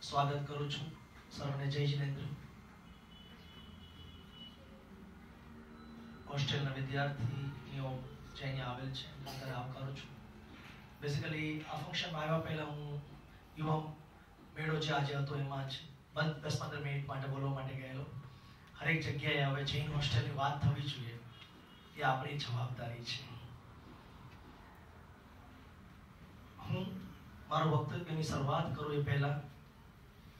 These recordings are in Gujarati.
સ્વાગત કરું છું સર્વને. જય જિનેન્દ્ર. હોસ્ટેલના વિદ્યાર્થીઓ જે અહીંયા આવેલ છે ત્યારે આવકારું છું. બેઝિકલી આ ફંક્શનમાં આવ્યા પહેલા હું યુવા મેળો જે આજે હતો એમાં જ 10-15 મિનિટ માટે બોલવા માટે ગયેલો. હરેક જગ્યાએ હવે જૈન હોસ્ટેલની વાત થવી જોઈએ એ આપણી જવાબદારી છે. હું મારું વક્તવ્યની શરૂઆત કરું એ પહેલા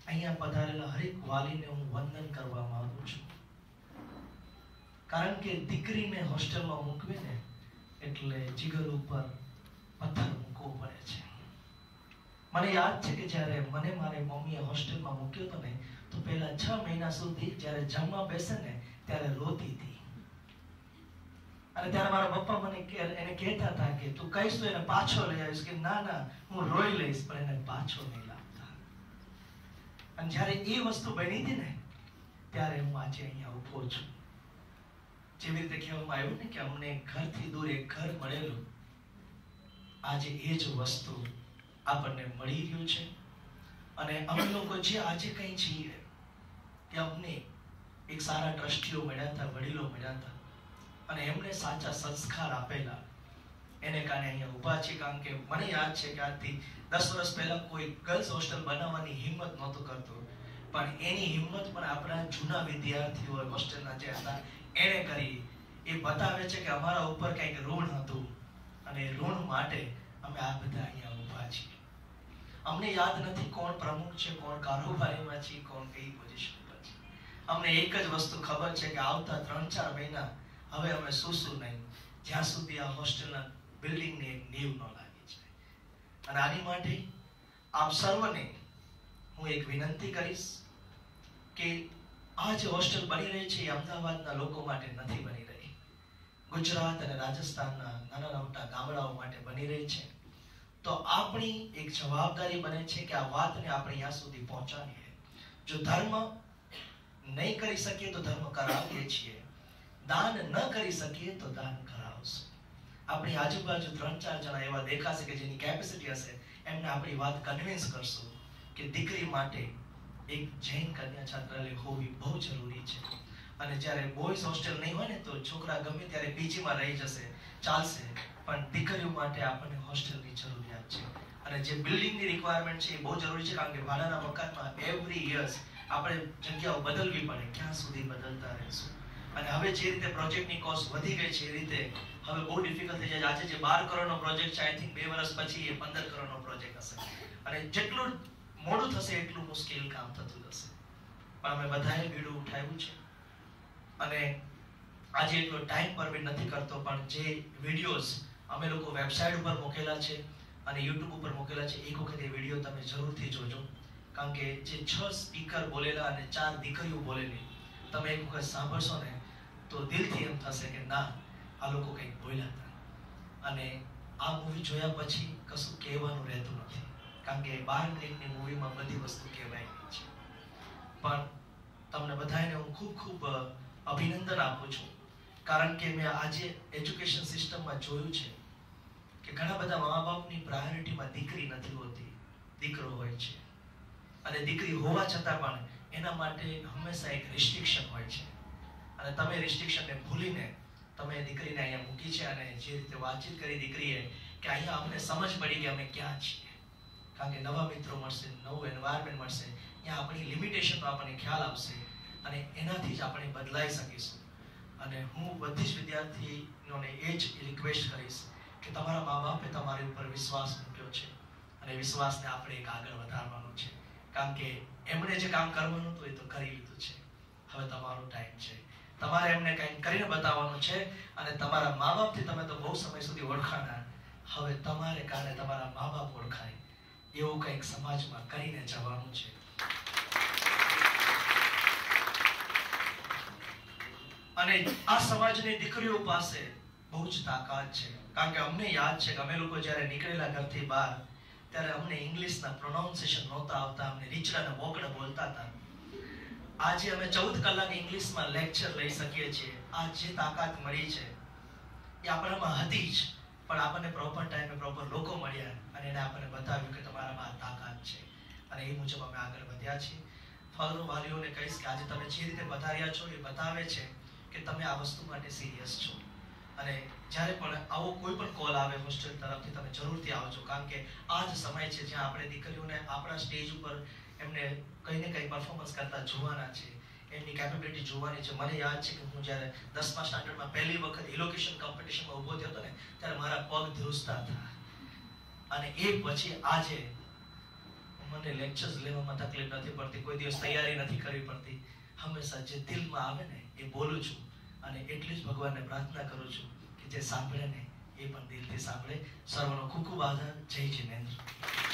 અહીંયા પધારેલા હરેક વાલીને હું વંદન કરવા માંગુ છું. કારણ કે દીકરીને હોસ્ટેલમાં મૂકવી ને એટલે જીગર ઉપર પથ્થર મૂકવો પડે છે. મને યાદ છે કે જ્યારે મને મારી મમ્મીએ હોસ્ટેલમાં મૂક્યો હતો ને તો પહેલા 6 મહિના સુધી જ્યારે જમવા બેસે ને ત્યારે રોતી હતી. અને ત્યારે મારા પપ્પા મને એને કહેતા હતા કે તું કહીશ તો એને પાછો લઈ આવીશ. કે ના ના હું રોઈ લઈશ પણ એને પાછો નહીં લાવતા. અને જ્યારે એ વસ્તુ બની હતી ને ત્યારે હું આજે અહીંયા ઉભો છું. જેવી રીતે કહેવામાં આવ્યું ને કે અમને ઘરથી દૂર એક ઘર મળેલું, આજે એ જ વસ્તુ આપણને મળી રહ્યું છે. અને અમે લોકો જે આજે કંઈ છીએ તે અમને એક સારા ટ્રસ્ટીઓ મળ્યા હતા, વડીલો મળ્યા હતા અને એમણે સાચા સંસ્કાર આપેલા. એને કારણે અહીંયા ઊભા છે. કારણ કે મને યાદ છે કે આજથી 10 વર્ષ પહેલા કોઈ ગર્લ્સ હોસ્ટેલ બનાવવાની હિંમત નહોતું કરતો, પણ એની હિંમત પણ આપણા જૂના વિદ્યાર્થીઓ હોસ્ટેલના જે હતા એને કરી. એ બતાવે છે કે અમારા ઉપર કંઈક ઋણ હતું અને ઋણ માટે અમે આ બધા અહીંયા ઊભા છીએ. અમને યાદ નથી કોણ પ્રમુખ છે, કોણ કારોબારીમાં છે, કોણ કઈ પોઝિશન પર છે. અમને એક જ વસ્તુ ખબર છે કે આવતા 3-4 મહિના હવે અમે શું નહીં જ્યાં સુધી આ હોસ્ટેલના બિલ્ડિંગની એક નીંવ ન લાગી છે. અને આની માટે આપ સર્વને હું એક વિનંતી કરીશ કે આ જે હોસ્ટેલ બની રહી છે એ અમદાવાદના લોકો માટે નથી બની રહી, ગુજરાત અને રાજસ્થાનના નાના મોટા ગામડાઓ માટે બની રહી છે. તો આપણી એક જવાબદારી બને છે કે આ વાતને આપણે અહીંયા સુધી પહોંચાડીએ. જો ધર્મ નહીં કરી શકીએ તો ધર્મ કરાવીએ છીએ, દાન ન કરી શકીએ તો દાન કરાવશું. આપણી આજુબાજુ 3-4 જણા એવા દેખાશે કે જેની કેપેસિટી હશે એમને આપણી વાત કન્વિન્સ કરશું કે દીકરી માટે એક જૈન કન્યા છાત્રાલય હોવી બહુ જરૂરી છે. અને જ્યારે બોયઝ હોસ્ટેલ નહીં હોય ને તો છોકરા ગમે ત્યારે પીજીમાં રહી જશે, ચાલશે, પણ દીકરીઓ માટે આપણને હોસ્ટેલની જરૂરિયાત છે. અને જે બિલ્ડિંગની રિક્વાયરમેન્ટ છે એ બહુ જરૂરી છે. કારણ કે ભાડાના મકાનમાં એવરી યર્સ આપણે જગ્યાઓ બદલવી પડે. ક્યાં સુધી બદલતા રહેશું? અને હવે જે રીતે પ્રોજેક્ટની કોસ્ટ વધી ગઈ છે એ રીતે હવે બહુ ડિફિકલ્ટ થઈ જાય. આજે જે 12 કરોડનો પ્રોજેક્ટ છે આઈ થિંક 2 વર્ષ પછી એ 15 કરોડનો પ્રોજેક્ટ હશે. અને જેટલું મોડું થશે એટલું મુશ્કેલ કામ થતું જશે. પણ અમે બધાએ બીડું ઉઠાવ્યું છે. અને આજે એટલો ટાઈમ પરમિટ નથી કરતો, પણ જે વિડીયોઝ અમે લોકો વેબસાઇટ ઉપર મૂકેલા છે અને યુટ્યુબ ઉપર મૂકેલા છે, એક વખત એ વિડીયો તમે જરૂરથી જોજો. કારણ કે જે 6 સ્પીકર બોલેલા અને 4 દીકરીઓ બોલેલી તમે એક વખત સાંભળશો ને તો દિલથી એમ થશે કે ના, આ લોકો કંઈક બોલ્યા હતા. અને આ મૂવી જોયા પછી કશું કહેવાનું રહેતું નથી. કારણ કે 12 મિનિટની મૂવીમાં બધી વસ્તુ કહેવાય ગઈ છે. પણ તમને બધાને હું ખૂબ અભિનંદન આપું છું. કારણ કે મેં આજે એજ્યુકેશન સિસ્ટમમાં જોયું છે કે ઘણા બધા મા બાપની પ્રાયોરિટીમાં દીકરી નથી હોતી, દીકરો હોય છે. અને દીકરી હોવા છતાં પણ એના માટે હંમેશા એક રિસ્ટ્રિક્શન હોય છે. અને તમે રિસ્ટ્રિક્શનને ભૂલીને તમે દીકરીને અહીંયા મૂકી છે. અને જે રીતે વાતચીત કરી દીકરીએ કે અહીંયા અમને સમજ પડી કે અમે ક્યાં છીએ. કારણ કે નવા મિત્રો મળશે, નવું એન્વાયરમેન્ટ મળશે, ત્યાં આપણી લિમિટેશનનો આપણને ખ્યાલ આવશે અને એનાથી જ આપણે બદલાઈ શકીશું. અને હું બધી જ વિદ્યાર્થીઓને એ જ રિક્વેસ્ટ કરીશ કે તમારા મા બાપે તમારી ઉપર વિશ્વાસ મૂક્યો છે અને વિશ્વાસને આપણે એક આગળ વધારવાનો છે. કારણ કે એમણે જે કામ કરવાનું હતું એ તો કરી લીધું છે. હવે તમારો ટાઈમ છે. તમારે એમને કંઈક કરીને બતાવવાનું છે. અને તમારા મા બાપથી તમે તો બહુ સમય સુધી ઓળખાણા, હવે તમારે કારણે તમારા મા બાપ ઓળખાય એવું કંઈક સમાજમાં કરીને જવાનું છે. અને આ સમાજની દીકરીઓ પાસે બહુ જ તાકાત છે. કારણ કે અમને યાદ છે કે અમે લોકો જ્યારે નીકળેલા ઘરથી બહાર ત્યારે અમને ઇંગ્લિશના પ્રોનાઉન્સિએશન નહોતા આવતા, અમને રીચડા વોકડા બોલતા હતા. આજે અમે 14 કલાક ઇંગ્લિશમાં લેક્ચર લઈ શકીએ છીએ. આ જે તાકાત મળી છે એ આપણામાં હતી જ, પણ આપણને પ્રોપર ટાઈમે પ્રોપર લોકો મળ્યા અને એને આપણને બતાવ્યું કે તમારામાં આ તાકાત છે. અને એ મુજબ અમે આગળ વધ્યા છીએ. ફાધર વાલીઓને કહીશ કે આજે તમે જે રીતે વધાર્યા છો એ બતાવે છે કે તમે આ વસ્તુ માટે સિરિયસ છો. અને જ્યારે પણ આવો કોઈ પણ કોલ આવે હોસ્ટેલ તરફથી તમે જરૂરથી આવજો, કારણ કે આ જ સમય છે જ્યાં આપણે દીકરીઓને આપણા સ્ટેજ ઉપર એમને કંઈ ને કંઈ પરફોર્મન્સ કરતા જોવાના છે, એમની કેપેબિલિટી જોવાની છે. મને યાદ છે કે હું જ્યારે 10મા સ્ટાન્ડર્ડમાં પહેલી વખત ઇલોકેશન કોમ્પિટિશનમાં ઊભો થયો હતો ને, ત્યારે મારા પગ ધ્રુજતા હતા. અને એ પછી આજે મને લેક્ચર્સ લેવામાં તકલીફ નથી પડતી, કોઈ દિવસ તૈયારી નથી કરવી પડતી. હંમેશા જે દિલમાં આવે ને એ બોલું છું. અને એટલી જ ભગવાનને પ્રાર્થના કરું છું કે જે સાંભળે ને એ પણ દિલથી સાંભળે. સર્વનો ખૂબ ખૂબ આભાર. જય જિનેન્દ્ર.